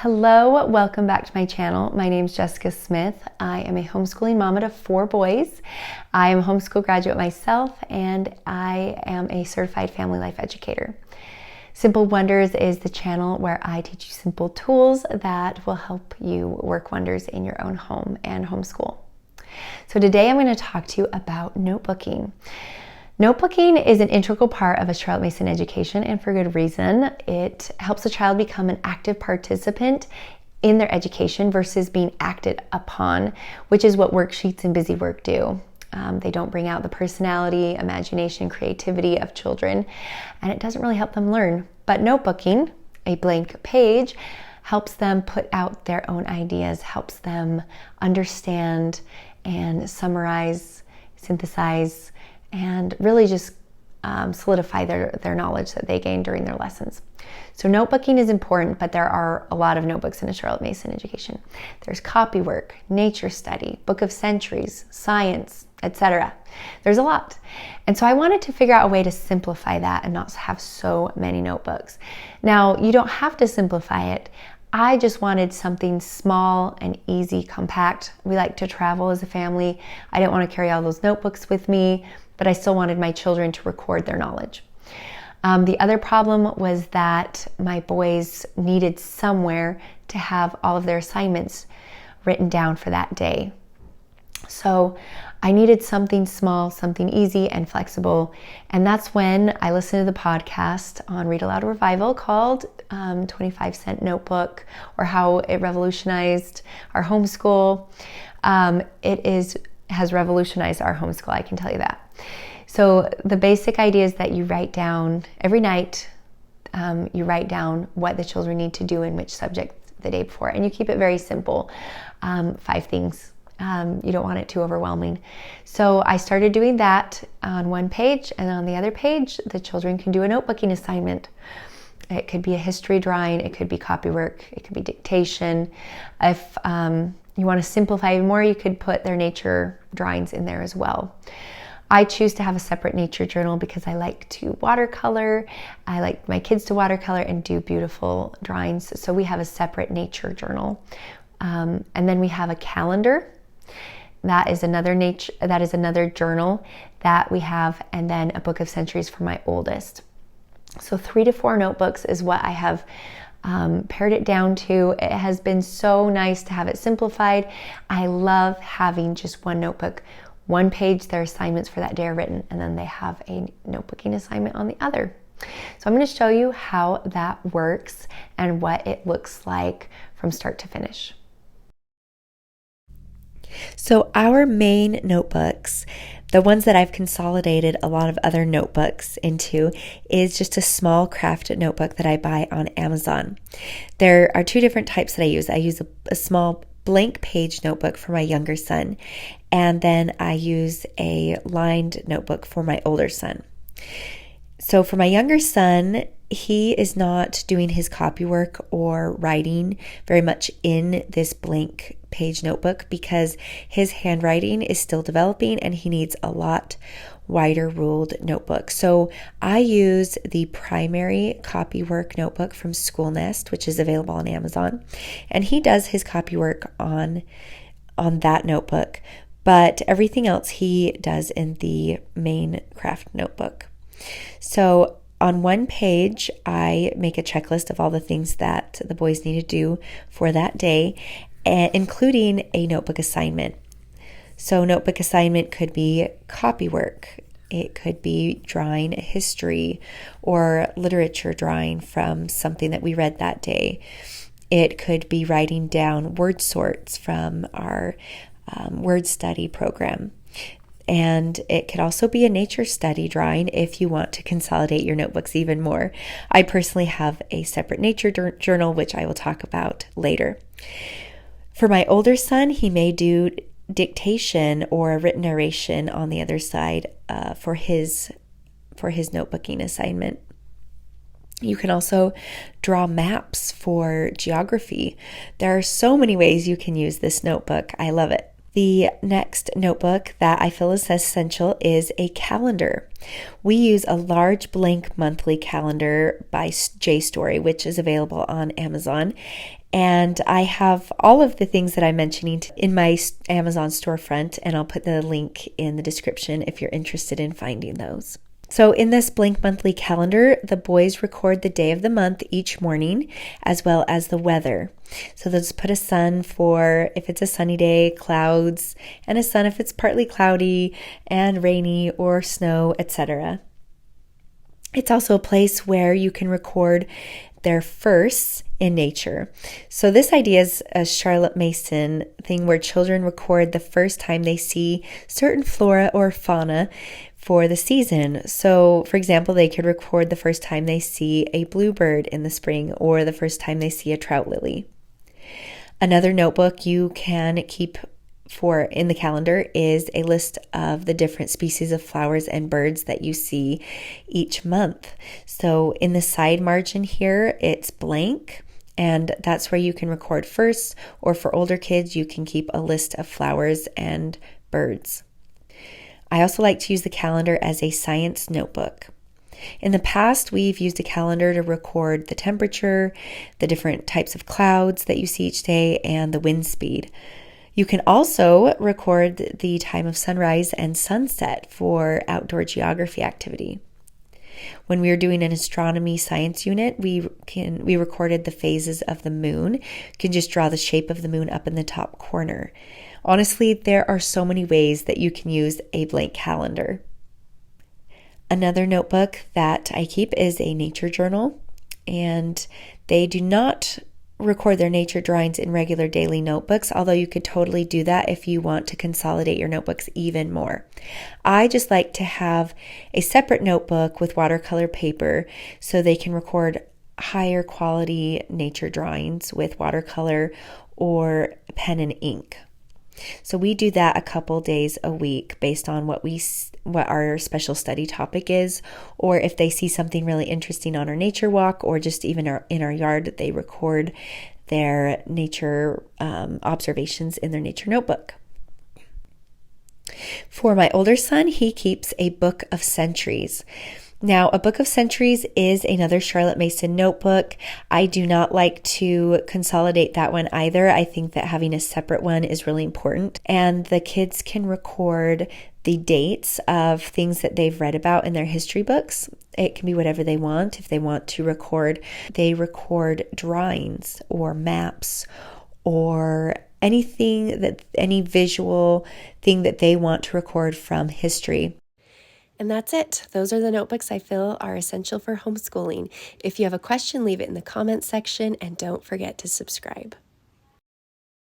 Hello, welcome back to my channel. My name is Jessica Smith. I am a homeschooling mama to 4 boys. I am a homeschool graduate myself, and I am a certified family life educator. Simple Wonders is the channel where I teach you simple tools that will help you work wonders in your own home and homeschool. So today I'm going to talk to you about notebooking. Notebooking is an integral part of a Charlotte Mason education, and for good reason. It helps a child become an active participant in their education versus being acted upon, which is what worksheets and busy work do. They don't bring out the personality, imagination, creativity of children, and it doesn't really help them learn. But notebooking, a blank page, helps them put out their own ideas, helps them understand and summarize, synthesize, and really just solidify their knowledge that they gain during their lessons. So notebooking is important, but there are a lot of notebooks in a Charlotte Mason education. There's copywork, nature study, book of centuries, science, etc. There's a lot. And so I wanted to figure out a way to simplify that and not have so many notebooks. Now, you don't have to simplify it. I just wanted something small and easy, compact. We like to travel as a family. I didn't want to carry all those notebooks with me, but I still wanted my children to record their knowledge. The other problem was that my boys needed somewhere to have all of their assignments written down for that day. So I needed something small, something easy and flexible. And that's when I listened to the podcast on Read Aloud Revival called 25-Cent Notebook, or how it revolutionized our homeschool. It has revolutionized our homeschool, I can tell you that. So the basic idea is that you write down every night, you write down what the children need to do in which subject the day before, and you keep it very simple. 5 things. You don't want it too overwhelming. So I started doing that on one page, and on the other page, the children can do a notebooking assignment. It could be a history drawing, it could be copywork, it could be dictation. If you want to simplify even more, you could put their nature drawings in there as well. I choose to have a separate nature journal because I like to watercolor. I like my kids to watercolor and do beautiful drawings. So we have a separate nature journal. And then we have a calendar. That is another journal that we have, and then a book of centuries for my oldest. So 3 to 4 notebooks is what I have pared it down to. It has been so nice to have it simplified. I love having just one notebook. One page, their assignments for that day are written, and then they have a notebooking assignment on the other. So I'm going to show you how that works and what it looks like from start to finish. So our main notebooks, the ones that I've consolidated a lot of other notebooks into, is just a small craft notebook that I buy on Amazon. There are 2 different types that I use. I use a small blank page notebook for my younger son, and then I use a lined notebook for my older son. So for my younger son, he is not doing his copywork or writing very much in this blank page notebook because his handwriting is still developing and he needs a lot wider ruled notebook. So I use the primary copywork notebook from School Nest, which is available on Amazon, and he does his copywork on that notebook, but everything else he does in the main craft notebook. So on one page, I make a checklist of all the things that the boys need to do for that day, including a notebook assignment. So notebook assignment could be copywork. It could be drawing a history or literature drawing from something that we read that day. It could be writing down word sorts from our word study program. And it could also be a nature study drawing if you want to consolidate your notebooks even more. I personally have a separate nature journal, which I will talk about later. For my older son, he may do dictation or a written narration on the other side for his notebooking assignment. You can also draw maps for geography. There are so many ways you can use this notebook. I love it. The next notebook that I feel is essential is a calendar. We use a large blank monthly calendar by JStory, which is available on Amazon. And I have all of the things that I'm mentioning in my Amazon storefront, and I'll put the link in the description if you're interested in finding those. So in this blank monthly calendar, the boys record the day of the month each morning, as well as the weather. So they'll just put a sun for if it's a sunny day, clouds, and a sun if it's partly cloudy and rainy or snow, etc. It's also a place where you can record their firsts in nature. So this idea is a Charlotte Mason thing where children record the first time they see certain flora or fauna for the season. So, for example, they could record the first time they see a bluebird in the spring or the first time they see a trout lily. Another notebook you can keep for in the calendar is a list of the different species of flowers and birds that you see each month. So in the side margin here, it's blank, and that's where you can record first, or for older kids, you can keep a list of flowers and birds. I also like to use the calendar as a science notebook. In the past, we've used a calendar to record the temperature, the different types of clouds that you see each day, and the wind speed. You can also record the time of sunrise and sunset for outdoor geography activity. When we were doing an astronomy science unit, we recorded the phases of the moon. You can just draw the shape of the moon up in the top corner. Honestly, there are so many ways that you can use a blank calendar. Another notebook that I keep is a nature journal, and they do not record their nature drawings in regular daily notebooks, although you could totally do that if you want to consolidate your notebooks even more. I just like to have a separate notebook with watercolor paper so they can record higher quality nature drawings with watercolor or pen and ink. So we do that a couple days a week based on what our special study topic is, or if they see something really interesting on our nature walk, or just even in our yard, they record their nature observations in their nature notebook. For my older son, he keeps a book of centuries. Now, a book of centuries is another Charlotte Mason notebook. I do not like to consolidate that one either. I think that having a separate one is really important. And the kids can record the dates of things that they've read about in their history books. It can be whatever they want. If they want to record, they record drawings or maps or any visual thing that they want to record from history. And that's it. Those are the notebooks I feel are essential for homeschooling. If you have a question, leave it in the comments section, and don't forget to subscribe.